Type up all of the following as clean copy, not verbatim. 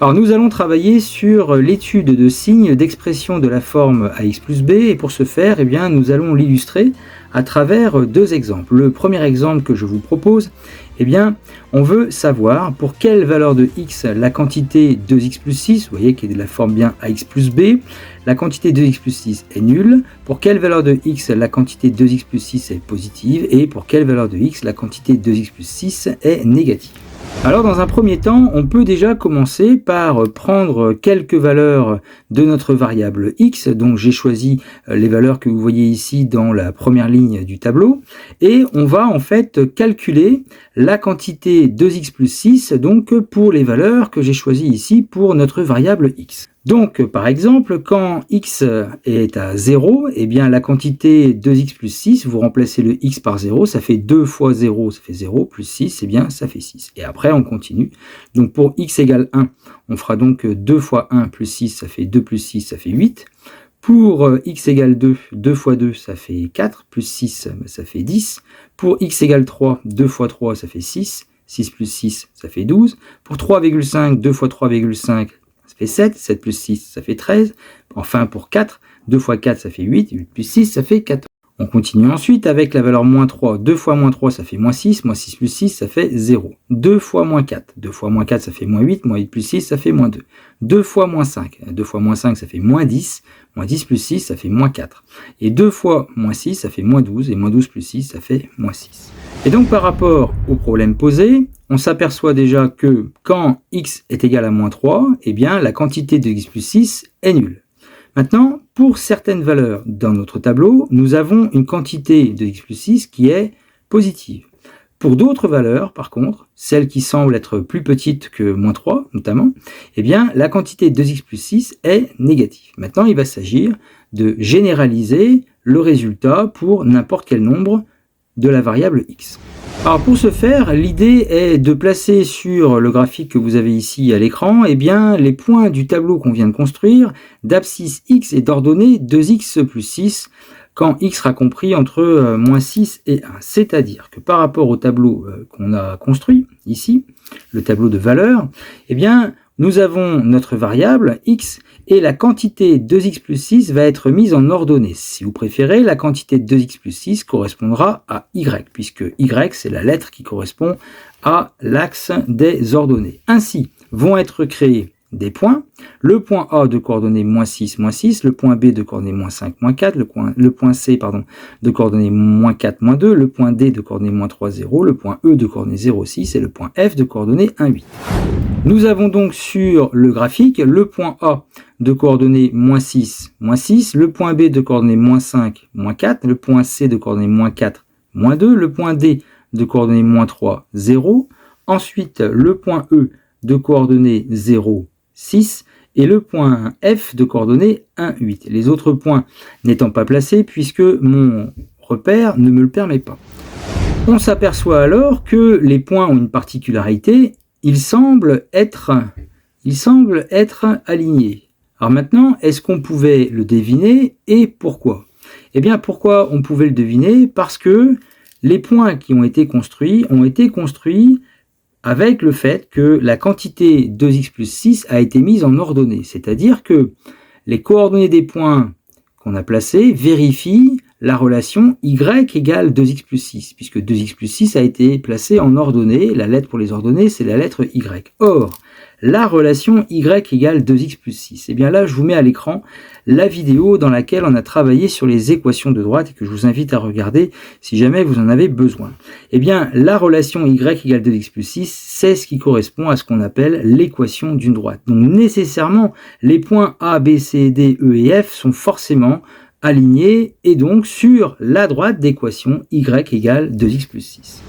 Alors nous allons travailler sur l'étude de signes d'expression de la forme ax plus b, et pour ce faire, eh bien, nous allons l'illustrer à travers deux exemples. Le premier exemple que je vous propose, eh bien, on veut savoir pour quelle valeur de x la quantité 2x plus 6, vous voyez qu'il est de la forme bien ax plus b, la quantité 2x plus 6 est nulle, pour quelle valeur de x la quantité 2x plus 6 est positive, et pour quelle valeur de x la quantité 2x plus 6 est négative. Alors dans un premier temps, on peut déjà commencer par prendre quelques valeurs de notre variable x, donc j'ai choisi les valeurs que vous voyez ici dans la première ligne du tableau, et on va en fait calculer la quantité 2x plus 6, donc pour les valeurs que j'ai choisies ici pour notre variable x. Donc, par exemple, quand x est à 0, eh bien la quantité 2x plus 6, vous remplacez le x par 0, ça fait 2 fois 0, ça fait 0, plus 6, eh bien ça fait 6. Et après, on continue. Donc, pour x égale 1, on fera donc 2 fois 1 plus 6, ça fait 2 plus 6, ça fait 8. Pour x égale 2, 2 fois 2, ça fait 4, plus 6, ça fait 10. Pour x égale 3, 2 fois 3, ça fait 6. 6 plus 6, ça fait 12. Pour 3,5, 2 fois 3,5, ça fait 7, 7 plus 6, ça fait 13. Enfin, pour 4, 2 fois 4, ça fait 8, 8 plus 6, ça fait 14. On continue ensuite avec la valeur moins 3. 2 fois moins 3, ça fait moins 6 plus 6, ça fait 0. 2 fois moins 4. 2 fois moins 4, ça fait moins 8 plus 6, ça fait moins 2. 2 fois moins 5. 2 fois moins 5, ça fait moins 10. Moins 10 plus 6, ça fait moins 4. Et 2 fois moins 6, ça fait moins 12. Et moins 12 plus 6, ça fait moins 6. Et donc par rapport au problème posé, on s'aperçoit déjà que quand x est égal à moins 3, eh bien la quantité de x plus 6 est nulle. Maintenant, pour certaines valeurs dans notre tableau, nous avons une quantité de x plus 6 qui est positive. Pour d'autres valeurs, par contre, celles qui semblent être plus petites que moins 3, notamment, eh bien, la quantité de 2x plus 6 est négative. Maintenant, il va s'agir de généraliser le résultat pour n'importe quel nombre de la variable x. Alors pour ce faire, l'idée est de placer sur le graphique que vous avez ici à l'écran, eh bien, les points du tableau qu'on vient de construire d'abscisse x et d'ordonnée 2x plus 6 quand x sera compris entre moins 6 et 1. C'est-à-dire que par rapport au tableau qu'on a construit ici, le tableau de valeurs, eh bien, nous avons notre variable x et la quantité 2x plus 6 va être mise en ordonnée. Si vous préférez, la quantité de 2x plus 6 correspondra à y, puisque y c'est la lettre qui correspond à l'axe des ordonnées. Ainsi vont être créés des points, le point A de coordonnées moins 6, le point B de coordonnées moins 5, moins 4, le point C de coordonnées moins 4, moins 2, le point D de coordonnées moins 3, 0, le point E de coordonnées 0, 6 et le point F de coordonnées 1, 8. Nous avons donc sur le graphique le point A de coordonnées moins 6, le point B de coordonnées moins 5, moins 4, le point C de coordonnées moins 4, moins 2, le point D de coordonnées moins 3, 0, ensuite le point E de coordonnées 0, 6 et le point F de coordonnées 1, 8. Les autres points n'étant pas placés puisque mon repère ne me le permet pas. On s'aperçoit alors que les points ont une particularité, ils semblent être alignés. Alors maintenant, est-ce qu'on pouvait le deviner et pourquoi? Eh bien pourquoi on pouvait le deviner? Parce que les points qui ont été construits avec le fait que la quantité 2x plus 6 a été mise en ordonnée. C'est-à-dire que les coordonnées des points qu'on a placés vérifient la relation y égale 2x plus 6, puisque 2x plus 6 a été placé en ordonnée. La lettre pour les ordonnées, c'est la lettre y. Or, la relation y égale 2x plus 6. Et bien là, je vous mets à l'écran la vidéo dans laquelle on a travaillé sur les équations de droite et que je vous invite à regarder si jamais vous en avez besoin. Et bien, la relation y égale 2x plus 6, c'est ce qui correspond à ce qu'on appelle l'équation d'une droite. Donc nécessairement, les points A, B, C, D, E et F sont forcément alignés et donc sur la droite d'équation y égale 2x plus 6.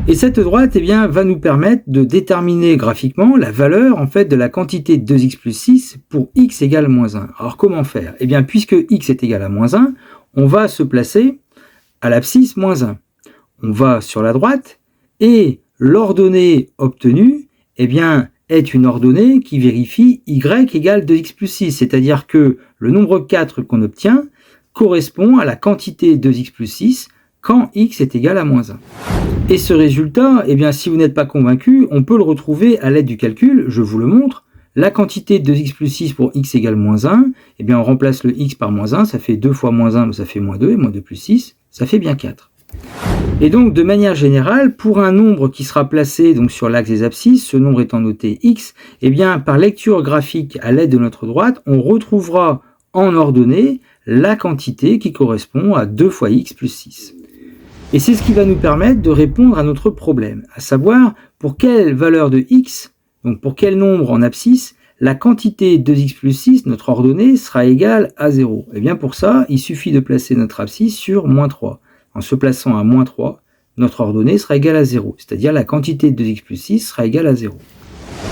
Et cette droite eh bien, va nous permettre de déterminer graphiquement la valeur en fait, de la quantité de 2x plus 6 pour x égale moins 1. Alors comment faire? Eh bien, puisque x est égal à moins 1, on va se placer à l'abscisse moins 1. On va sur la droite et l'ordonnée obtenue eh bien, est une ordonnée qui vérifie y égale 2x plus 6. C'est-à-dire que le nombre 4 qu'on obtient correspond à la quantité de 2x plus 6 quand x est égal à moins 1. Et ce résultat, eh bien, si vous n'êtes pas convaincu, on peut le retrouver à l'aide du calcul, je vous le montre, la quantité de 2x plus 6 pour x égale moins 1, eh bien on remplace le x par moins 1, ça fait 2 fois moins 1, ça fait moins 2, et moins 2 plus 6, ça fait bien 4. Et donc de manière générale, pour un nombre qui sera placé donc sur l'axe des abscisses, ce nombre étant noté x, eh bien par lecture graphique à l'aide de notre droite, on retrouvera en ordonnée la quantité qui correspond à 2 fois x plus 6. Et c'est ce qui va nous permettre de répondre à notre problème, à savoir pour quelle valeur de x, donc pour quel nombre en abscisse, la quantité 2x plus 6, notre ordonnée, sera égale à 0. Et bien pour ça, il suffit de placer notre abscisse sur moins 3. En se plaçant à moins 3, notre ordonnée sera égale à 0, c'est-à-dire la quantité de 2x plus 6 sera égale à 0.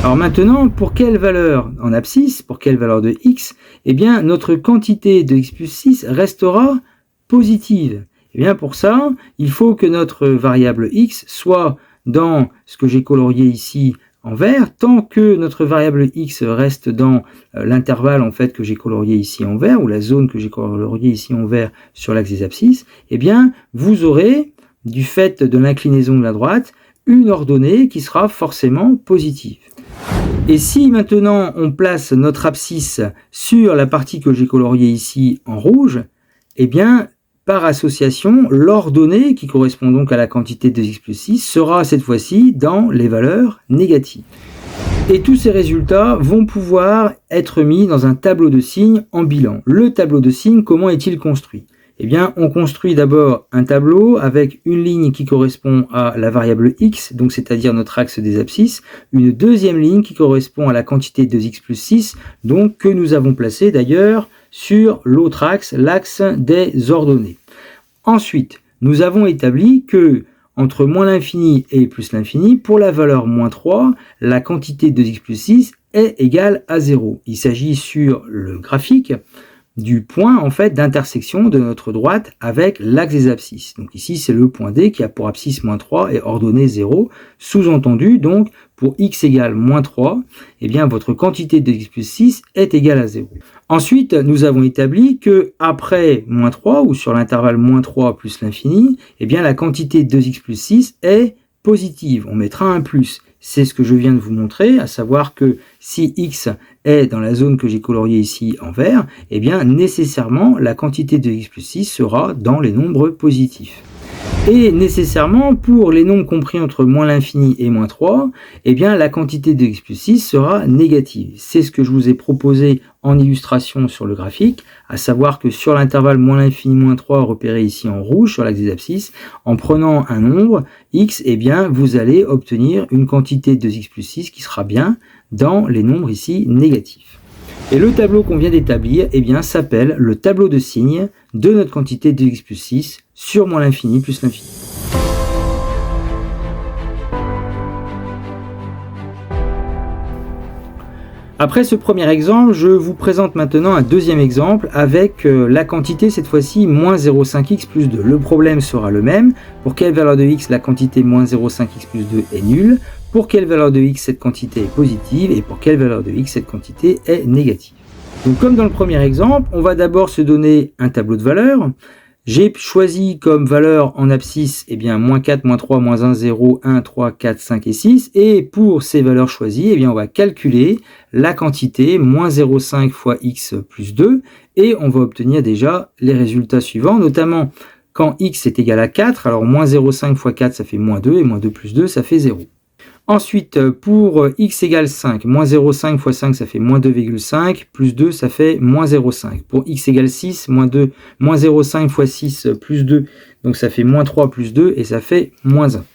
Alors maintenant, pour quelle valeur en abscisse, pour quelle valeur de x, eh bien notre quantité de x plus 6 restera positive. Et bien pour ça, il faut que notre variable x soit dans ce que j'ai colorié ici en vert, tant que notre variable x reste dans l'intervalle en fait que j'ai colorié ici en vert, ou la zone que j'ai coloriée ici en vert sur l'axe des abscisses, eh bien vous aurez, du fait de l'inclinaison de la droite, une ordonnée qui sera forcément positive. Et si maintenant on place notre abscisse sur la partie que j'ai coloriée ici en rouge, eh bien par association, l'ordonnée, qui correspond donc à la quantité de x plus 6, sera cette fois-ci dans les valeurs négatives. Et tous ces résultats vont pouvoir être mis dans un tableau de signes en bilan. Le tableau de signes, comment est-il construit ? Eh bien, on construit d'abord un tableau avec une ligne qui correspond à la variable x, donc c'est-à-dire notre axe des abscisses, une deuxième ligne qui correspond à la quantité de x plus 6, donc que nous avons placé d'ailleurs sur l'autre axe, l'axe des ordonnées. Ensuite, nous avons établi que entre moins l'infini et plus l'infini, pour la valeur moins 3, la quantité de x plus 6 est égale à 0. Il s'agit sur le graphique du point en fait d'intersection de notre droite avec l'axe des abscisses. Donc ici c'est le point D qui a pour abscisse moins 3 et ordonnée 0. Sous-entendu donc pour x égale moins 3, eh bien votre quantité de x plus 6 est égale à 0. Ensuite nous avons établi que après moins 3 ou sur l'intervalle moins 3 plus l'infini, eh bien la quantité de x plus 6 est positive. On mettra un plus. C'est ce que je viens de vous montrer, à savoir que si x est dans la zone que j'ai coloriée ici en vert, eh bien nécessairement la quantité de x plus 6 sera dans les nombres positifs. Et nécessairement pour les nombres compris entre moins l'infini et moins 3, eh bien la quantité de x plus 6 sera négative. C'est ce que je vous ai proposé en illustration sur le graphique, à savoir que sur l'intervalle moins l'infini moins 3 repéré ici en rouge sur l'axe des abscisses, en prenant un nombre x, eh bien vous allez obtenir une quantité de x plus 6 qui sera bien dans les nombres ici négatifs. Et le tableau qu'on vient d'établir, eh bien s'appelle le tableau de signes de notre quantité de x plus 6 sur moins l'infini plus l'infini. Après ce premier exemple, je vous présente maintenant un deuxième exemple avec la quantité cette fois-ci moins 0,5x plus 2. Le problème sera le même. Pour quelle valeur de x la quantité moins 0,5x plus 2 est nulle? Pour quelle valeur de x cette quantité est positive? Et pour quelle valeur de x cette quantité est négative? Donc comme dans le premier exemple, on va d'abord se donner un tableau de valeurs. J'ai choisi comme valeur en abscisse eh bien, moins 4, moins 3, moins 1, 0, 1, 3, 4, 5 et 6. Et pour ces valeurs choisies, eh bien, on va calculer la quantité moins 0,5 fois x plus 2. Et on va obtenir déjà les résultats suivants, notamment quand x est égal à 4. Alors moins 0,5 fois 4, ça fait moins 2. Et moins 2 plus 2, ça fait 0. Ensuite, pour x égale 5, moins 0,5 fois 5, ça fait moins 2,5, plus 2, ça fait moins 0,5. Pour x égale 6, moins 0,5 fois 6 plus 2, donc ça fait moins 3 plus 2, et ça fait moins 1.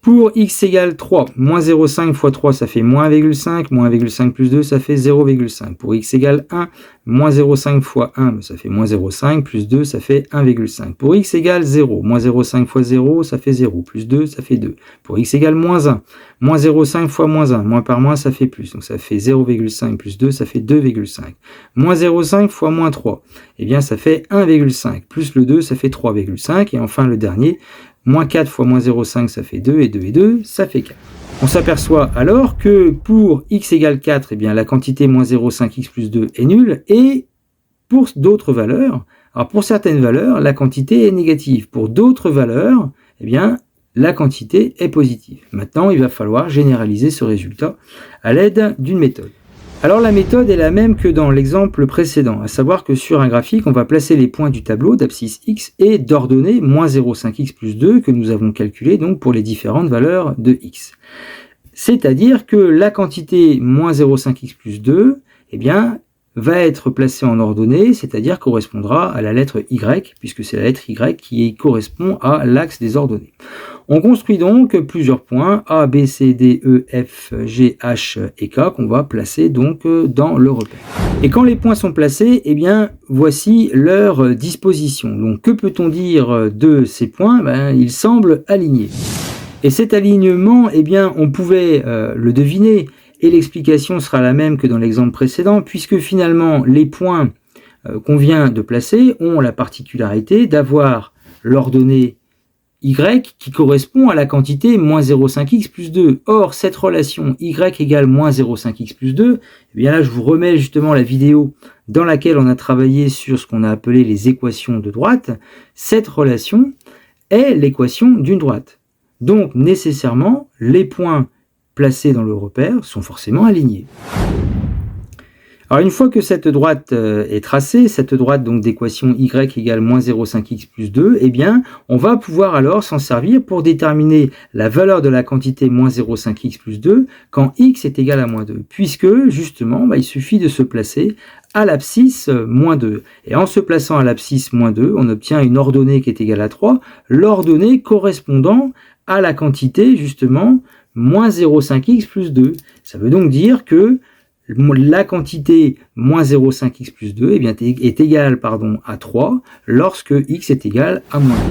Pour x égale 3, moins 0,5 fois 3, ça fait moins 1,5, moins 1,5 plus 2, ça fait 0,5. Pour x égale 1, moins 0,5 fois 1, ça fait moins 0,5, plus 2, ça fait 1,5. Pour x égale 0, moins 0,5 fois 0, ça fait 0, plus 2, ça fait 2. Pour x égale moins 1, moins 0,5 fois moins 1, moins par moins, ça fait plus. Donc ça fait 0,5 plus 2, ça fait 2,5. Moins 0,5 fois moins 3, eh bien ça fait 1,5. Plus le 2, ça fait 3,5. Et enfin le dernier, moins 4 fois moins 0,5, ça fait 2, et 2 et 2, ça fait 4. On s'aperçoit alors que pour x égale 4, eh bien, la quantité moins 0,5x plus 2 est nulle, et pour d'autres valeurs, alors pour certaines valeurs, la quantité est négative. Pour d'autres valeurs, eh bien, la quantité est positive. Maintenant, il va falloir généraliser ce résultat à l'aide d'une méthode. Alors la méthode est la même que dans l'exemple précédent, à savoir que sur un graphique, on va placer les points du tableau d'abscisse x et d'ordonner moins 0,5x plus 2 que nous avons calculé donc pour les différentes valeurs de x. C'est-à-dire que la quantité moins 0,5x plus 2, eh bien, va être placée en ordonnée, c'est-à-dire correspondra à la lettre y, puisque c'est la lettre y qui correspond à l'axe des ordonnées. On construit donc plusieurs points A, B, C, D, E, F, G, H et K qu'on va placer donc dans le repère. Et quand les points sont placés, eh bien, voici leur disposition. Donc, que peut-on dire de ces points? Ils semblent alignés. Et cet alignement, eh bien, on pouvait le deviner, et l'explication sera la même que dans l'exemple précédent, puisque finalement, les points qu'on vient de placer ont la particularité d'avoir l'ordonnée y qui correspond à la quantité moins 0,5x plus 2. Or, cette relation y égale moins 0,5x plus 2, eh bien là, je vous remets justement la vidéo dans laquelle on a travaillé sur ce qu'on a appelé les équations de droite. Cette relation est l'équation d'une droite. Donc, nécessairement, les points placés dans le repère sont forcément alignés. Alors, une fois que cette droite est tracée, cette droite donc d'équation y égale moins 0,5x plus 2, eh bien, on va pouvoir alors s'en servir pour déterminer la valeur de la quantité moins 0,5x plus 2 quand x est égal à moins 2, puisque, justement, il suffit de se placer à l'abscisse moins 2. Et en se plaçant à l'abscisse moins 2, on obtient une ordonnée qui est égale à 3, l'ordonnée correspondant à la quantité, justement, moins 0,5x plus 2. Ça veut donc dire que la quantité moins 0,5x plus 2 eh bien, est égale à 3 lorsque x est égal à moins 2.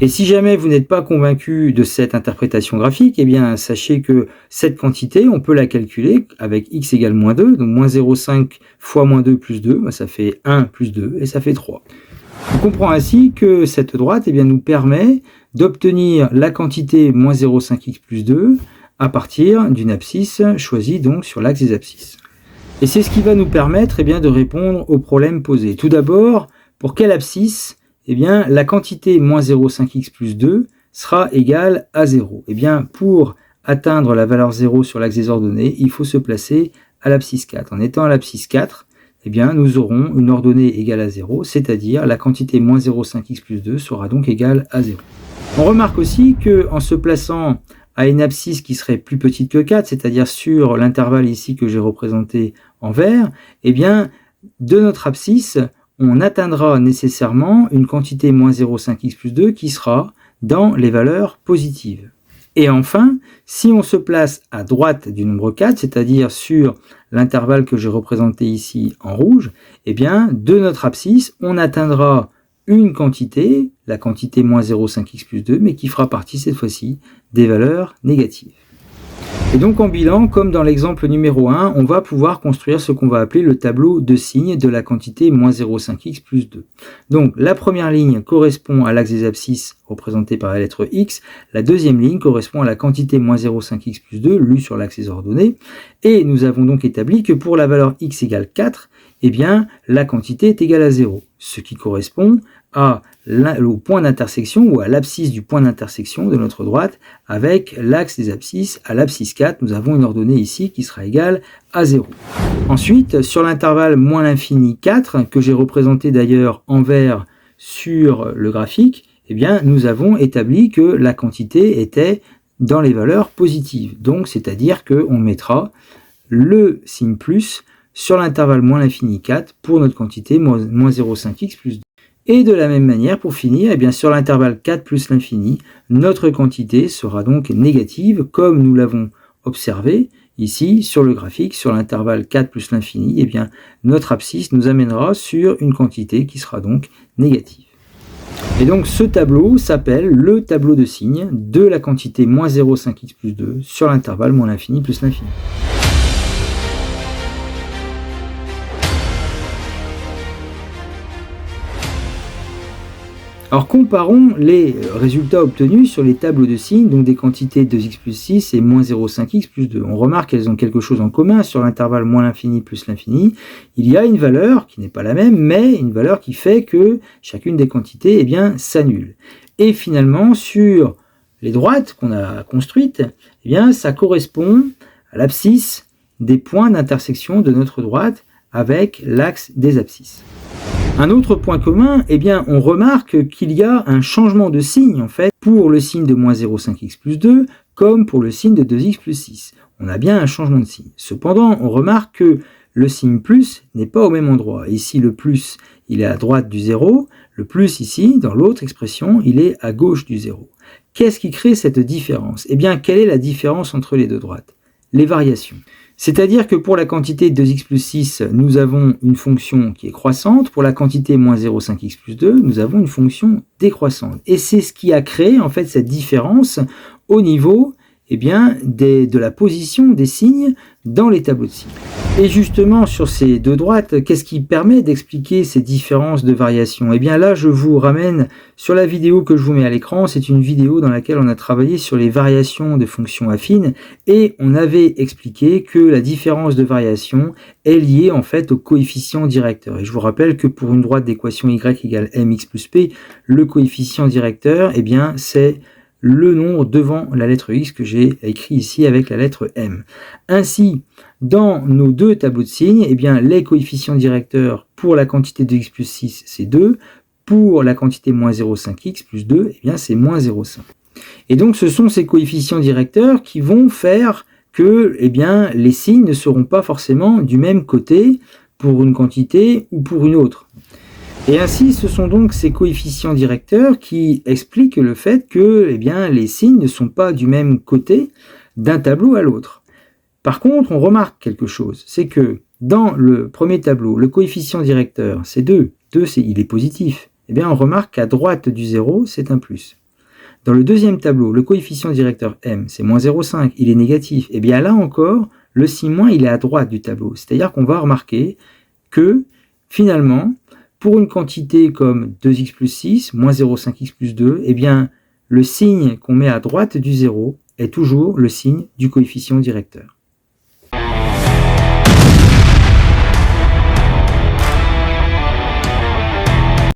Et si jamais vous n'êtes pas convaincu de cette interprétation graphique, eh bien, sachez que cette quantité, on peut la calculer avec x égale moins 2, donc moins 0,5 fois moins 2 plus 2, ça fait 1 plus 2 et ça fait 3. On comprend ainsi que cette droite eh bien, nous permet d'obtenir la quantité moins 0,5x plus 2 à partir d'une abscisse choisie donc sur l'axe des abscisses. Et c'est ce qui va nous permettre eh bien, de répondre au problème posé. Tout d'abord, pour quelle abscisse eh bien, la quantité moins 0,5x plus 2 sera égale à 0. Eh bien, pour atteindre la valeur 0 sur l'axe des ordonnées, il faut se placer à l'abscisse 4. En étant à l'abscisse 4, eh bien, nous aurons une ordonnée égale à 0, c'est-à-dire la quantité moins 0,5x plus 2 sera donc égale à 0. On remarque aussi qu'en se plaçant à une abscisse qui serait plus petite que 4, c'est-à-dire sur l'intervalle ici que j'ai représenté en vert, eh bien, de notre abscisse, on atteindra nécessairement une quantité moins 0,5x plus 2 qui sera dans les valeurs positives. Et enfin, si on se place à droite du nombre 4, c'est-à-dire sur l'intervalle que j'ai représenté ici en rouge, eh bien, de notre abscisse, on atteindra une quantité, la quantité moins 0,5x plus 2, mais qui fera partie cette fois-ci des valeurs négatives. Et donc en bilan, comme dans l'exemple numéro 1, on va pouvoir construire ce qu'on va appeler le tableau de signes de la quantité moins 0,5x plus 2. Donc la première ligne correspond à l'axe des abscisses représenté par la lettre x, la deuxième ligne correspond à la quantité moins 0,5x plus 2 lue sur l'axe des ordonnées, et nous avons donc établi que pour la valeur x égale 4, eh bien la quantité est égale à 0, ce qui correspond au point d'intersection ou à l'abscisse du point d'intersection de notre droite avec l'axe des abscisses. À l'abscisse 4, nous avons une ordonnée ici qui sera égale à 0. Ensuite, sur l'intervalle moins l'infini 4, que j'ai représenté d'ailleurs en vert sur le graphique, eh bien, nous avons établi que la quantité était dans les valeurs positives. Donc, c'est-à-dire qu'on mettra le signe plus sur l'intervalle moins l'infini 4 pour notre quantité moins 0,5x plus 2. Et de la même manière, pour finir, eh bien, sur l'intervalle 4 plus l'infini, notre quantité sera donc négative, comme nous l'avons observé ici sur le graphique, sur l'intervalle 4 plus l'infini, eh bien, notre abscisse nous amènera sur une quantité qui sera donc négative. Et donc ce tableau s'appelle le tableau de signes de la quantité moins 0,5x plus 2 sur l'intervalle moins l'infini plus l'infini. Alors comparons les résultats obtenus sur les tableaux de signes, donc des quantités 2x plus 6 et moins 0,5x plus 2. On remarque qu'elles ont quelque chose en commun sur l'intervalle moins l'infini plus l'infini. Il y a une valeur qui n'est pas la même, mais une valeur qui fait que chacune des quantités s'annule. Et finalement, sur les droites qu'on a construites, ça correspond à l'abscisse des points d'intersection de notre droite avec l'axe des abscisses. Un autre point commun, eh bien, on remarque qu'il y a un changement de signe en fait pour le signe de moins 0,5x plus 2 comme pour le signe de 2x plus 6. On a bien un changement de signe. Cependant, on remarque que le signe plus n'est pas au même endroit. Ici, le plus, il est à droite du 0. Le plus ici, dans l'autre expression, il est à gauche du 0. Qu'est-ce qui crée cette différence? Eh bien, quelle est la différence entre les deux droites? Les variations. C'est-à-dire que pour la quantité 2x plus 6, nous avons une fonction qui est croissante. Pour la quantité moins 0,5x plus 2, nous avons une fonction décroissante. Et c'est ce qui a créé en fait cette différence au niveau eh bien, de la position des signes dans les tableaux de signes. Et justement, sur ces deux droites, qu'est-ce qui permet d'expliquer ces différences de variation? Eh bien là, je vous ramène sur la vidéo que je vous mets à l'écran. C'est une vidéo dans laquelle on a travaillé sur les variations de fonctions affines et on avait expliqué que la différence de variation est liée en fait au coefficient directeur. Et je vous rappelle que pour une droite d'équation y égale mx plus p, le coefficient directeur, eh bien, c'est le nombre devant la lettre x que j'ai écrit ici avec la lettre m. Ainsi, dans nos deux tableaux de signes, eh bien, les coefficients directeurs pour la quantité de x plus 6, c'est 2. Pour la quantité moins 0,5x plus 2, eh bien, c'est moins 0,5. Et donc, ce sont ces coefficients directeurs qui vont faire que eh bien, les signes ne seront pas forcément du même côté pour une quantité ou pour une autre. Et ainsi, ce sont donc ces coefficients directeurs qui expliquent le fait que eh bien, les signes ne sont pas du même côté d'un tableau à l'autre. Par contre, on remarque quelque chose, c'est que dans le premier tableau, le coefficient directeur, c'est 2. 2, il est positif. Eh bien, on remarque qu'à droite du 0, c'est un plus. Dans le deuxième tableau, le coefficient directeur m, c'est moins 0,5, il est négatif. Eh bien, là encore, le signe moins, il est à droite du tableau. C'est-à-dire qu'on va remarquer que, finalement, pour une quantité comme 2x plus 6, moins 0,5x plus 2, eh bien, le signe qu'on met à droite du 0 est toujours le signe du coefficient directeur.